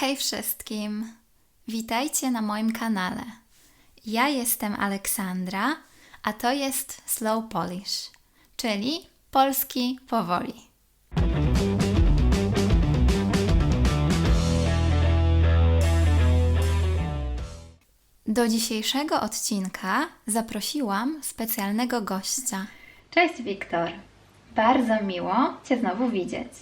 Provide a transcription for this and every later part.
Hej wszystkim! Witajcie na moim kanale. Ja jestem Aleksandra, a to jest Slow Polish, czyli polski powoli. Do dzisiejszego odcinka zaprosiłam specjalnego gościa. Cześć Wiktor! Bardzo miło Cię znowu widzieć.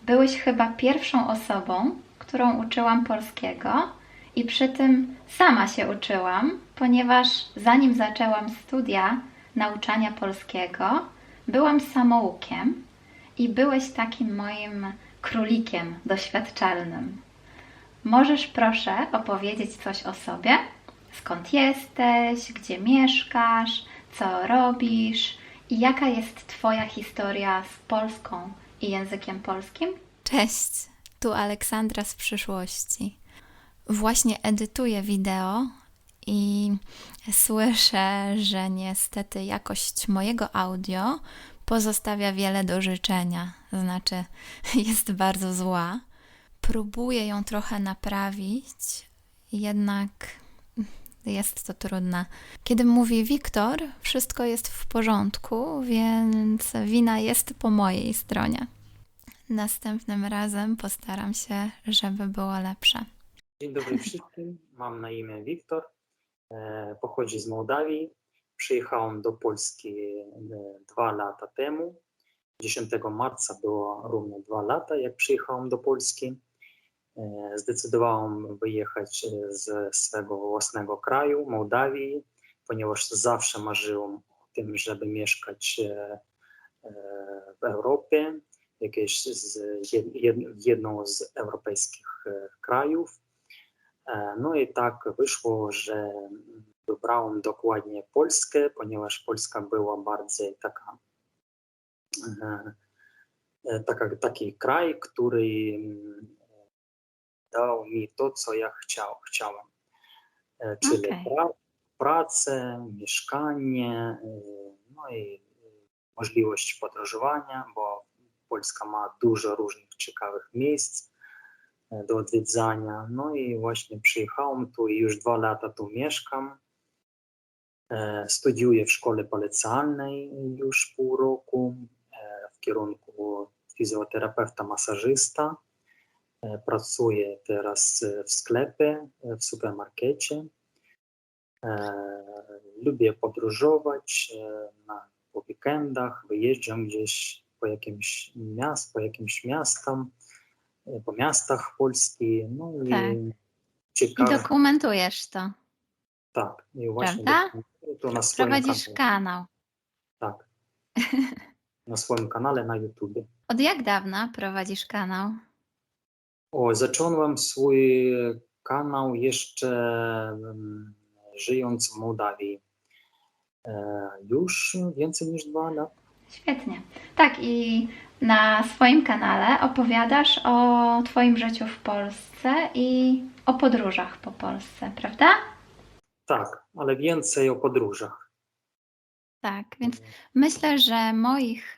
Byłeś chyba pierwszą osobą, którą uczyłam polskiego i przy tym sama się uczyłam, ponieważ zanim zaczęłam studia nauczania polskiego, byłam samoukiem i byłeś takim moim królikiem doświadczalnym. Możesz proszę opowiedzieć coś o sobie? Skąd jesteś, gdzie mieszkasz, co robisz i jaka jest Twoja historia z Polską i językiem polskim? Cześć, tu Aleksandra z przyszłości. Właśnie edytuję wideo i słyszę, że niestety jakość mojego audio pozostawia wiele do życzenia, znaczy jest bardzo zła. Próbuję ją trochę naprawić, jednak jest to trudne. Kiedy mówi Wiktor, wszystko jest w porządku, więc wina jest po mojej stronie. Następnym razem postaram się, żeby było lepsze. Dzień dobry wszystkim, mam na imię Wiktor, pochodzę z Mołdawii. Przyjechałem do Polski 2 lata temu. 10 marca było równo 2 lata, jak przyjechałem do Polski. Zdecydowałem wyjechać z swego własnego kraju, Mołdawii, ponieważ zawsze marzyłem o tym, żeby mieszkać w Europie, jedną z europejskich krajów. No i tak wyszło, że wybrałem dokładnie Polskę, ponieważ Polska była bardziej taki kraj, który dał mi to, co ja chciałem. Czyli pracę, mieszkanie, no i możliwość podróżowania, bo Polska ma dużo różnych ciekawych miejsc do odwiedzania. No i właśnie przyjechałem tu i już 2 lata tu mieszkam. Studiuję w szkole policjalnej już pół roku w kierunku fizjoterapeuta, masażysta. Pracuję teraz w sklepie, w supermarkecie. Lubię podróżować po weekendach, wyjeżdżam gdzieś po jakimś miastam, po miastach Polski. No i ciekawe. I dokumentujesz to. Tak, i właśnie Prawda? to na swoim Prowadzisz kanał. Tak, na swoim kanale na YouTube. Od jak dawna prowadzisz kanał? Zacząłem swój kanał jeszcze żyjąc w Mołdawii. Już więcej niż 2 lata. Świetnie. Tak, i na swoim kanale opowiadasz o Twoim życiu w Polsce i o podróżach po Polsce, prawda? Tak, ale więcej o podróżach. Tak, więc myślę, że moich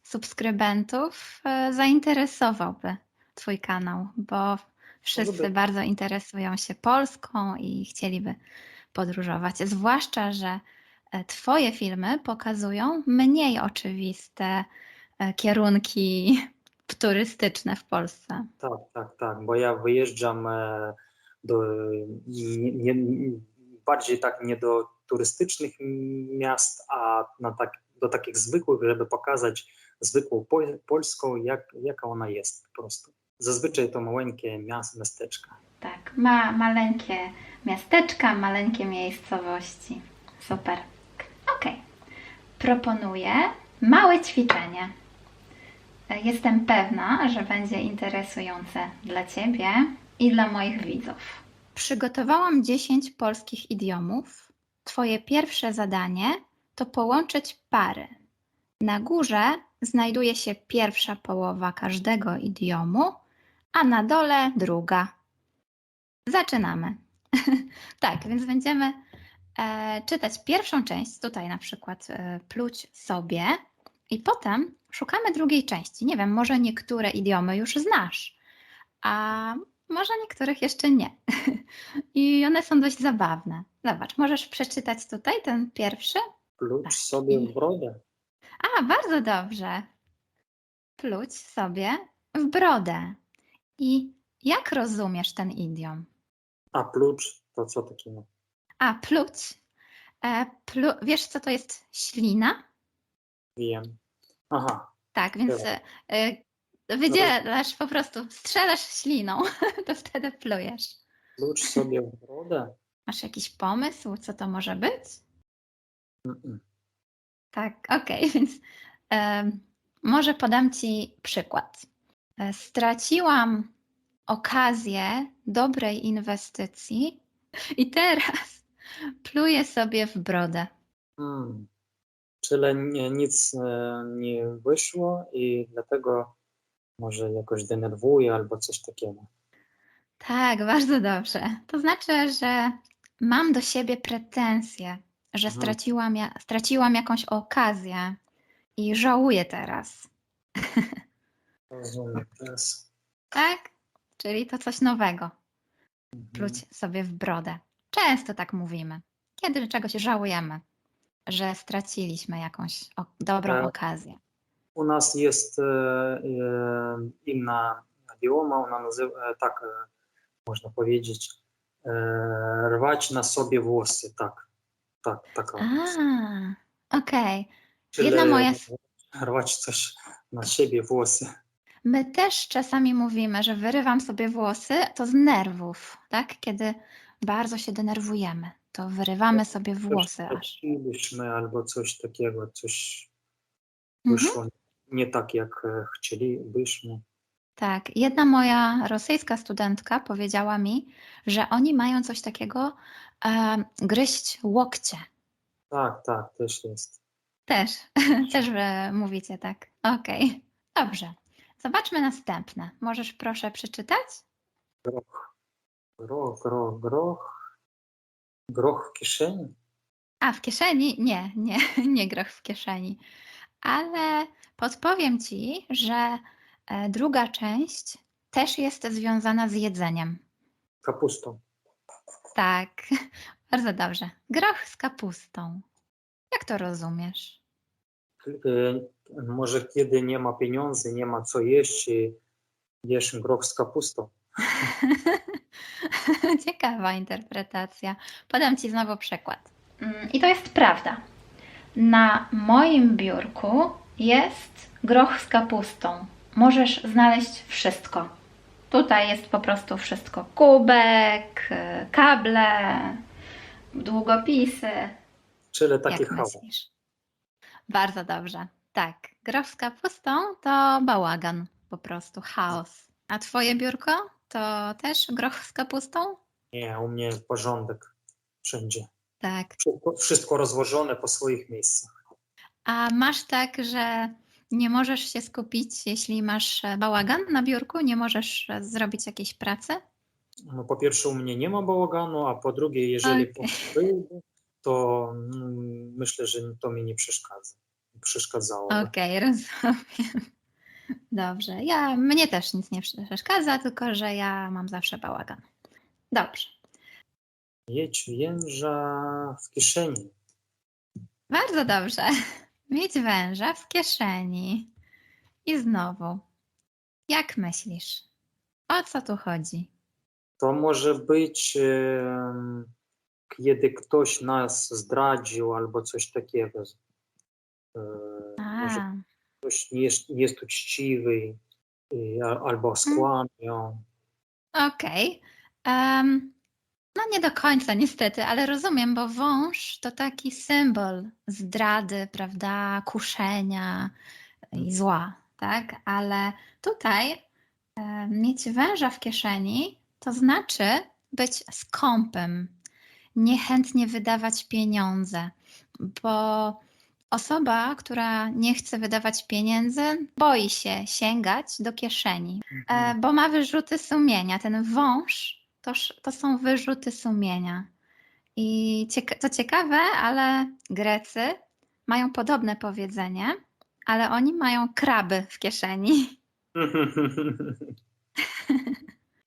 subskrybentów zainteresowałby Twój kanał, bo wszyscy bardzo interesują się Polską i chcieliby podróżować. Zwłaszcza, że Twoje filmy pokazują mniej oczywiste kierunki turystyczne w Polsce. Tak, bo ja wyjeżdżam bardziej tak nie do turystycznych miast, a do takich zwykłych, żeby pokazać zwykłą Polską, jaka ona jest po prostu. Zazwyczaj to maleńkie miasteczka. Tak, maleńkie miasteczka, maleńkie miejscowości. Super. Okej. Proponuję małe ćwiczenie. Jestem pewna, że będzie interesujące dla Ciebie i dla moich widzów. Przygotowałam 10 polskich idiomów. Twoje pierwsze zadanie to połączyć pary. Na górze znajduje się pierwsza połowa każdego idiomu, a na dole druga. Zaczynamy. Tak, więc będziemy czytać pierwszą część, tutaj na przykład pluć sobie, i potem szukamy drugiej części. Nie wiem, może niektóre idiomy już znasz, a może niektórych jeszcze nie. I one są dość zabawne. Zobacz, możesz przeczytać tutaj ten pierwszy? Pluć Tak. sobie w brodę. A, bardzo dobrze. Pluć sobie w brodę. I jak rozumiesz ten idiom? A pluć to co takiego? A, pluć. Wiesz, co to jest ślina? Wiem. Aha. Tak, więc wydzielasz po prostu, strzelasz śliną, to wtedy plujesz. Pluć sobie w brodę? Masz jakiś pomysł, co to może być? Mm-mm. Tak, okej, więc może podam Ci przykład. Straciłam okazję dobrej inwestycji i teraz pluję sobie w brodę. Czyli nic nie wyszło i dlatego może jakoś denerwuje albo coś takiego. Tak, bardzo dobrze. To znaczy, że mam do siebie pretensje, że straciłam jakąś okazję i żałuję teraz. Rozumiem teraz. Tak? Czyli to coś nowego. Mhm. Pluć sobie w brodę. Często tak mówimy. Kiedy czegoś żałujemy, że straciliśmy jakąś dobrą okazję. U nas jest inna idioma, ona nazywa, tak można powiedzieć, rwać na sobie włosy, tak. Taka. Okej. Czyli Jedna moja... rwać coś na siebie włosy. My też czasami mówimy, że wyrywam sobie włosy, to z nerwów, tak? Kiedy bardzo się denerwujemy, to wyrywamy sobie włosy aż. Chcielibyśmy albo coś takiego, coś Mhm. wyszło nie tak, jak chcielibyśmy. Tak. Jedna moja rosyjska studentka powiedziała mi, że oni mają coś takiego gryźć łokcie. Tak, też jest. Też wy mówicie tak. Okej. Dobrze. Zobaczmy następne. Możesz proszę przeczytać? Groch w kieszeni? A, w kieszeni? Nie groch w kieszeni. Ale podpowiem Ci, że druga część też jest związana z jedzeniem. Kapustą. Tak, bardzo dobrze. Groch z kapustą. Jak to rozumiesz? Może kiedy nie ma pieniędzy, nie ma co jeść i jesz groch z kapustą. Ciekawa interpretacja. Podam Ci znowu przykład. I to jest prawda. Na moim biurku jest groch z kapustą. Możesz znaleźć wszystko. Tutaj jest po prostu wszystko. Kubek, kable, długopisy. Czyli taki Jak chaos. myślisz? Bardzo dobrze. Tak. Groch z kapustą to bałagan. Po prostu chaos. A Twoje biurko to też groch z kapustą? Nie, u mnie porządek wszędzie. Tak. Wszystko rozłożone po swoich miejscach. A masz tak, że nie możesz się skupić, jeśli masz bałagan na biurku? Nie możesz zrobić jakiejś pracy? No, po pierwsze, u mnie nie ma bałaganu, a po drugie, jeżeli byłby, to myślę, że to mi nie przeszkadzałoby. Okej, rozumiem. Dobrze. Mnie też nic nie przeszkadza, tylko że ja mam zawsze bałagan. Dobrze. Mieć węża w kieszeni. Bardzo dobrze. Mieć węża w kieszeni. I znowu. Jak myślisz? O co tu chodzi? To może być, kiedy ktoś nas zdradził albo coś takiego. Może ktoś nie jest uczciwy albo skłamiał. Okej. No nie do końca niestety, ale rozumiem, bo wąż to taki symbol zdrady, prawda, kuszenia i zła, tak? Ale tutaj mieć węża w kieszeni to znaczy być skąpym, niechętnie wydawać pieniądze, bo osoba, która nie chce wydawać pieniędzy, boi się sięgać do kieszeni, bo ma wyrzuty sumienia. Ten wąż to są wyrzuty sumienia. I co ciekawe, ale Grecy mają podobne powiedzenie, ale oni mają kraby w kieszeni.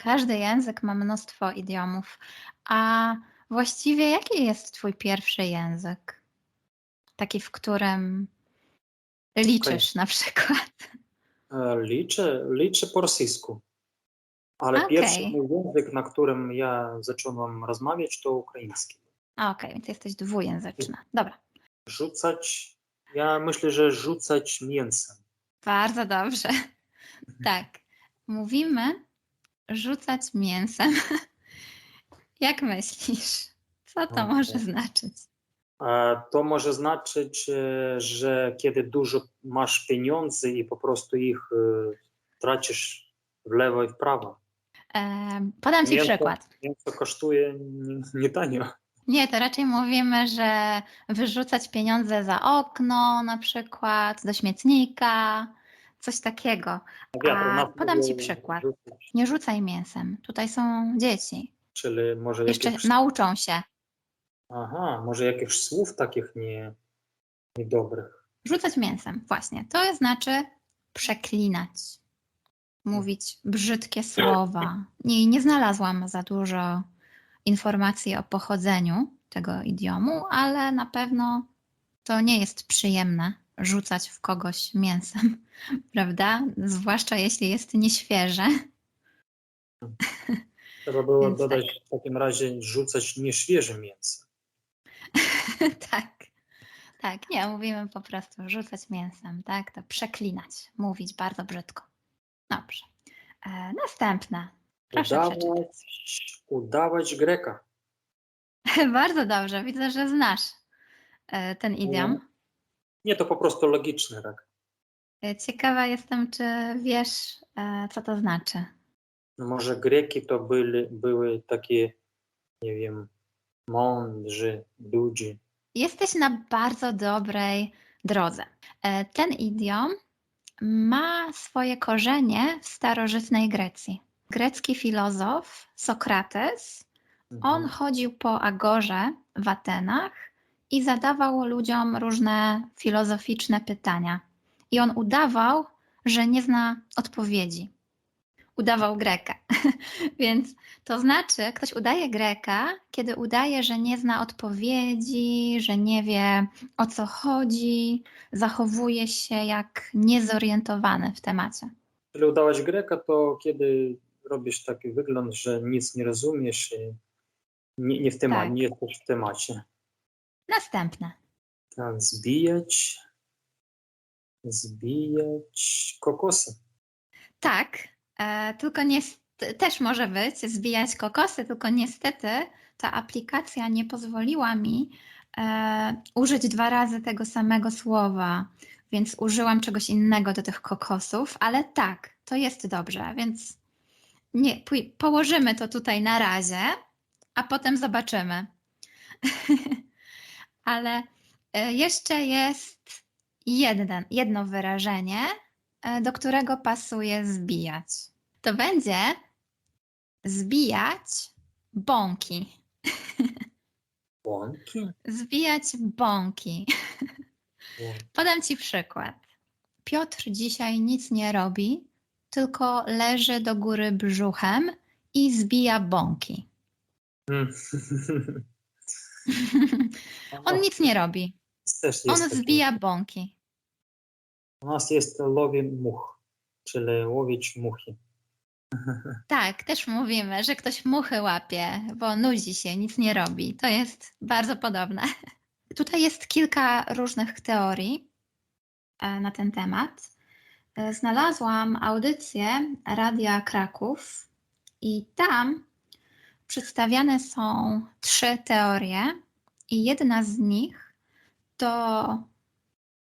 Każdy język ma mnóstwo idiomów. A właściwie jaki jest twój pierwszy język? Taki, w którym liczysz na przykład. Liczę po rosyjsku, ale pierwszy Okej, mój język, na którym ja zacząłem rozmawiać, to ukraiński. okej, więc jesteś dwujęzyczna. Dobra, Rzucać, ja myślę, że rzucać mięsem. bardzo dobrze. Tak, mówimy rzucać mięsem. Jak myślisz, co to może znaczyć? To może znaczyć, że kiedy dużo masz pieniędzy i po prostu ich tracisz w lewo i w prawo. Podam ci przykład. Mięso kosztuje nie tanio. Nie, to raczej mówimy, że wyrzucać pieniądze za okno, na przykład do śmietnika, coś takiego. Wiatr, u A nas podam ci mówią przykład. rzucać, Nie rzucaj mięsem. Tutaj są dzieci. czyli może Jeszcze jakichś, nauczą się. może jakichś słów takich niedobrych. Rzucać mięsem, właśnie. To znaczy przeklinać. Mówić brzydkie słowa. Nie znalazłam za dużo informacji o pochodzeniu tego idiomu, ale na pewno to nie jest przyjemne rzucać w kogoś mięsem, prawda? Zwłaszcza jeśli jest nieświeże. Trzeba było Więc tak, dodać w takim razie rzucać nieświeże mięso. tak, tak. Nie, mówimy po prostu rzucać mięsem, tak? To przeklinać, mówić bardzo brzydko. Dobrze. Następne. Proszę przeczytać. Udawać Greka. Bardzo dobrze, widzę, że znasz ten idiom. Nie, to po prostu logiczne, tak. Ciekawa jestem, czy wiesz, co to znaczy. No może Greki to były takie, nie wiem, mądrzy ludzie. Jesteś na bardzo dobrej drodze. Ten idiom ma swoje korzenie w starożytnej Grecji. Grecki filozof Sokrates, on chodził po agorze w Atenach i zadawał ludziom różne filozoficzne pytania. I on udawał, że nie zna odpowiedzi. Udawał Greka. Więc to znaczy, ktoś udaje Greka, kiedy udaje, że nie zna odpowiedzi, że nie wie, o co chodzi, zachowuje się jak niezorientowany w temacie. Czyli udawać Greka to kiedy robisz taki wygląd, że nic nie rozumiesz i nie w temat, Tak. nie jesteś w temacie. Następne. Tak, zbijać kokosy. Tak, tylko też może być zbijać kokosy, tylko niestety ta aplikacja nie pozwoliła mi użyć 2 razy tego samego słowa, więc użyłam czegoś innego do tych kokosów, ale tak, to jest dobrze, więc położymy to tutaj na razie, a potem zobaczymy. Ale jeszcze jest jedno wyrażenie, do którego pasuje zbijać. To będzie zbijać bąki. Błąki? Zbijać bąki. Podam ci przykład. Piotr dzisiaj nic nie robi, tylko leży do góry brzuchem i zbija bąki. On nic nie robi. On zbija bąki. U nas jest łowię much, czyli łowić muchy. Tak, też mówimy, że ktoś muchy łapie, bo nudzi się, nic nie robi. To jest bardzo podobne. Tutaj jest kilka różnych teorii na ten temat. Znalazłam audycję Radia Kraków i tam przedstawiane są 3 teorie i jedna z nich to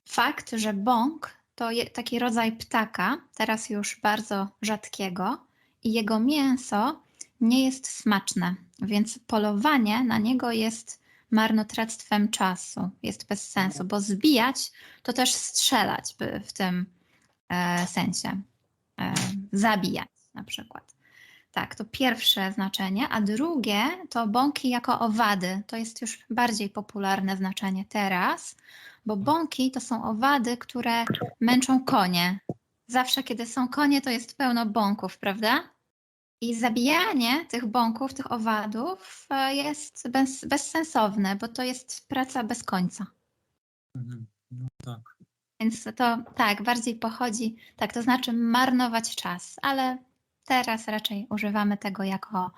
fakt, że bąk to taki rodzaj ptaka, teraz już bardzo rzadkiego i jego mięso nie jest smaczne, więc polowanie na niego jest marnotrawstwem czasu, jest bez sensu, bo zbijać to też strzelać by w tym sensie, zabijać na przykład. Tak, to pierwsze znaczenie, a drugie to bąki jako owady. To jest już bardziej popularne znaczenie teraz, bo bąki to są owady, które męczą konie. Zawsze, kiedy są konie, to jest pełno bąków, prawda? I zabijanie tych bąków, tych owadów jest bezsensowne, bo to jest praca bez końca. No tak. Więc to tak, bardziej pochodzi, tak, to znaczy marnować czas, ale teraz raczej używamy tego jako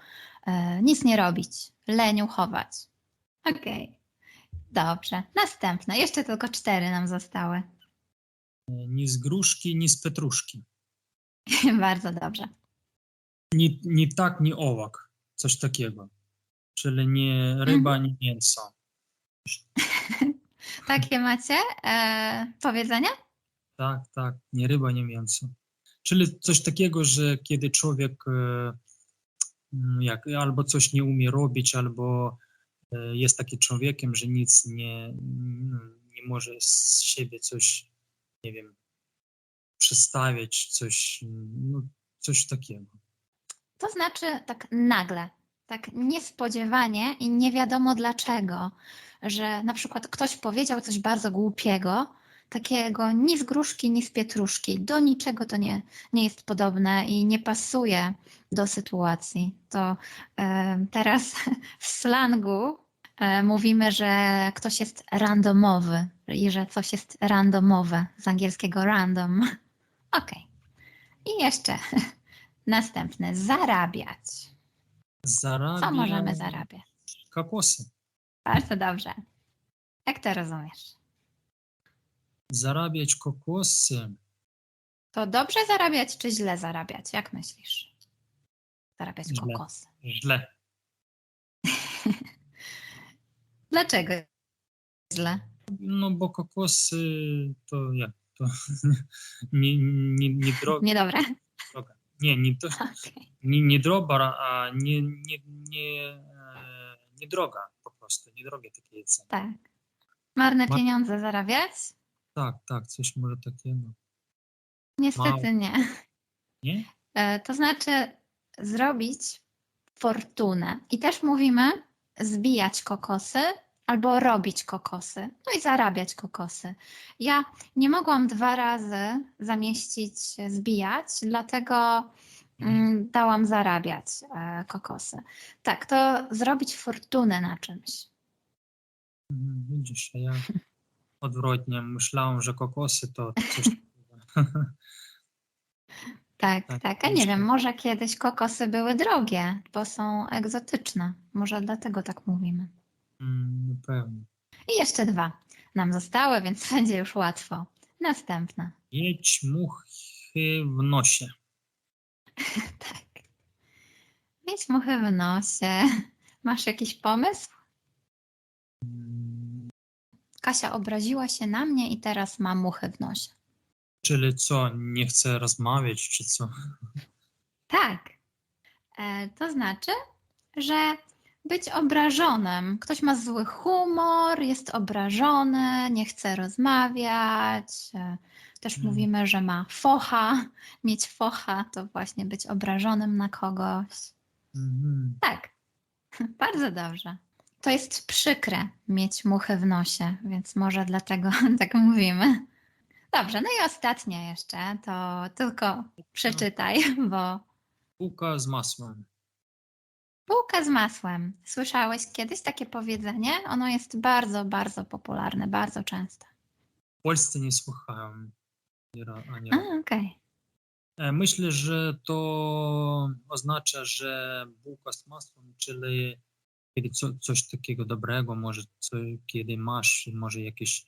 nic nie robić, leniuchować. Okej, dobrze. Następne, jeszcze tylko 4 nam zostały. Ni z gruszki, ni z pietruszki. Bardzo dobrze. Ni tak, ni owak. Coś takiego. Czyli nie ryba, ni mięso. Takie macie powiedzenia? Tak, tak. Nie ryba, nie mięso. Czyli coś takiego, że kiedy człowiek albo coś nie umie robić, albo jest takim człowiekiem, że nic nie może z siebie coś, nie wiem, przedstawiać, coś takiego. To znaczy tak nagle, tak niespodziewanie i nie wiadomo dlaczego, że na przykład ktoś powiedział coś bardzo głupiego, takiego ni z gruszki, ni z pietruszki, do niczego to nie jest podobne i nie pasuje do sytuacji. To teraz w slangu mówimy, że ktoś jest randomowy i że coś jest randomowe, z angielskiego random. Okej. I jeszcze następne, zarabiać. Co możemy zarabiać? Kokosy. Bardzo dobrze. Jak to rozumiesz? Zarabiać kokosy. To dobrze zarabiać, czy źle zarabiać? Jak myślisz? Zarabiać Źle. kokosy. Źle. Dlaczego źle? No bo kokosy to jak? To nie droga. Niedobre? Okay. Nie droga, a nie droga po prostu. Nie drogie takie jedzenie. Tak. Marne pieniądze zarabiać? Tak, coś może takiego. Niestety nie. Nie? To znaczy zrobić fortunę. I też mówimy zbijać kokosy albo robić kokosy. No i zarabiać kokosy. Ja nie mogłam 2 razy zamieścić zbijać, dlatego dałam zarabiać kokosy. Tak, to zrobić fortunę na czymś. Widzisz, ja odwrotnie myślałam, że kokosy to coś takiego. Tak. A nie wiem, może kiedyś kokosy były drogie, bo są egzotyczne. Może dlatego tak mówimy. Pewnie. I jeszcze 2 nam zostały, więc będzie już łatwo. Następne. Mieć muchy w nosie. Tak. Mieć muchy w nosie. Masz jakiś pomysł? Kasia obraziła się na mnie i teraz ma muchy w nosie. Czyli co, nie chce rozmawiać, czy co? Tak. To znaczy, że być obrażonym. Ktoś ma zły humor, jest obrażony, nie chce rozmawiać. Też mówimy, że ma focha. Mieć focha to właśnie być obrażonym na kogoś. Tak, bardzo dobrze. To jest przykre mieć muchy w nosie, więc może dlatego tak mówimy. Dobrze, no i ostatnie jeszcze, to tylko przeczytaj, bo... Bułka z masłem. Bułka z masłem. Słyszałeś kiedyś takie powiedzenie? Ono jest bardzo, bardzo popularne, bardzo często. W Polsce nie słuchałem ani razu. Okej. Myślę, że to oznacza, że bułka z masłem, czyli kiedy coś takiego dobrego, może kiedy masz może jakieś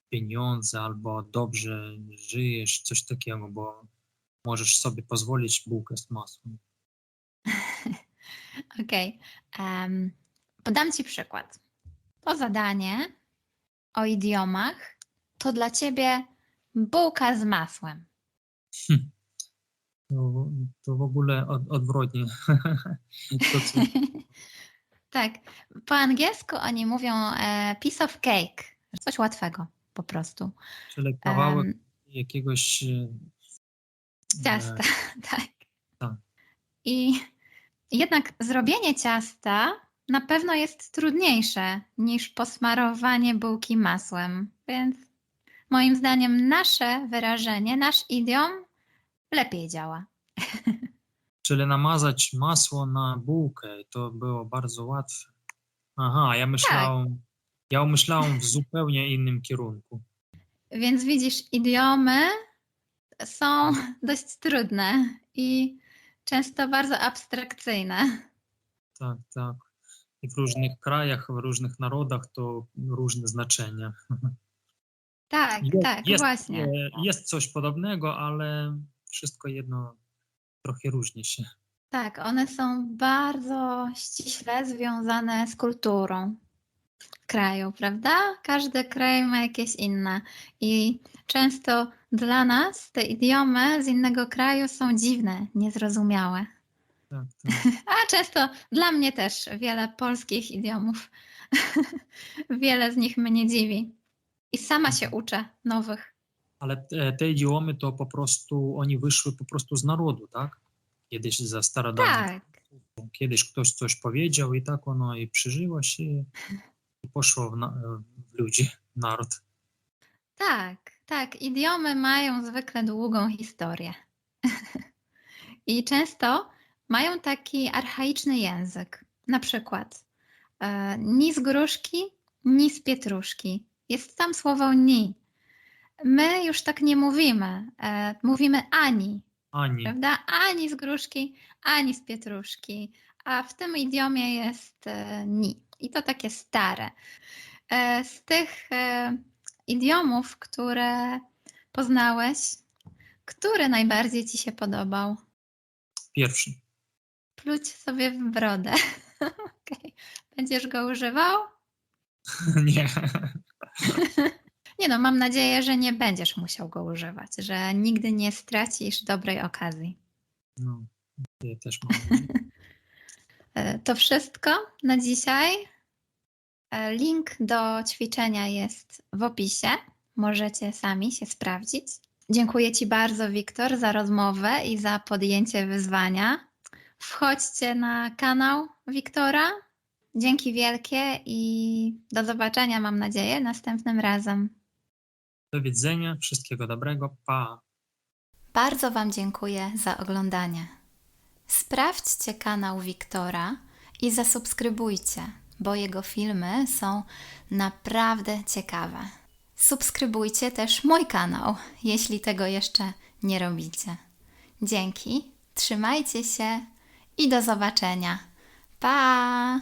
pieniądze albo dobrze żyjesz, coś takiego, bo możesz sobie pozwolić bułkę z masłem. Okej. Podam Ci przykład. To zadanie o idiomach to dla Ciebie bułka z masłem. To w ogóle odwrotnie. Tak. Po angielsku oni mówią piece of cake. Coś łatwego po prostu. Czyli kawałek jakiegoś ciasta. Tak. Tak. I jednak zrobienie ciasta na pewno jest trudniejsze niż posmarowanie bułki masłem. Więc moim zdaniem nasze wyrażenie, nasz idiom lepiej działa. Czyli namazać masło na bułkę. I to było bardzo łatwe. Aha, Tak, ja myślałem w zupełnie innym kierunku. więc widzisz, idiomy są dość trudne i często bardzo abstrakcyjne. Tak, tak. I w różnych krajach, w różnych narodach to różne znaczenia. Tak, tak, Jest, właśnie. jest coś podobnego, ale wszystko jedno trochę różni się. Tak, one są bardzo ściśle związane z kulturą kraju, prawda? Każdy kraj ma jakieś inne i często dla nas te idiomy z innego kraju są dziwne, niezrozumiałe. Tak, tak. A często dla mnie też wiele polskich idiomów, wiele z nich mnie dziwi. I sama się uczę nowych. Ale te idiomy to po prostu, oni wyszły po prostu z narodu, tak? Kiedyś za starodawnych. Tak, Kiedyś ktoś coś powiedział i tak ono i przyżyło się i poszło w ludzi, w naród. tak, tak. Idiomy mają zwykle długą historię. I często mają taki archaiczny język. Na przykład ni z gruszki, ni z pietruszki. Jest tam słowo ni. My już tak nie mówimy. Mówimy ani, Ani. prawda? Ani z gruszki, ani z pietruszki. A w tym idiomie jest ni. I to takie stare. Z tych idiomów, które poznałeś, który najbardziej ci się podobał? Pierwszy. Pluć sobie w brodę. Okay. Będziesz go używał? Nie. Nie no, mam nadzieję, że nie będziesz musiał go używać, że nigdy nie stracisz dobrej okazji. No, ja też mam nadzieję. To wszystko na dzisiaj. Link do ćwiczenia jest w opisie. Możecie sami się sprawdzić. Dziękuję Ci bardzo, Wiktor, za rozmowę i za podjęcie wyzwania. Wchodźcie na kanał Wiktora. Dzięki wielkie i do zobaczenia, mam nadzieję, następnym razem. Do widzenia, wszystkiego dobrego, pa! Bardzo Wam dziękuję za oglądanie. Sprawdźcie kanał Wiktora i zasubskrybujcie, bo jego filmy są naprawdę ciekawe. Subskrybujcie też mój kanał, jeśli tego jeszcze nie robicie. Dzięki, trzymajcie się i do zobaczenia. Pa!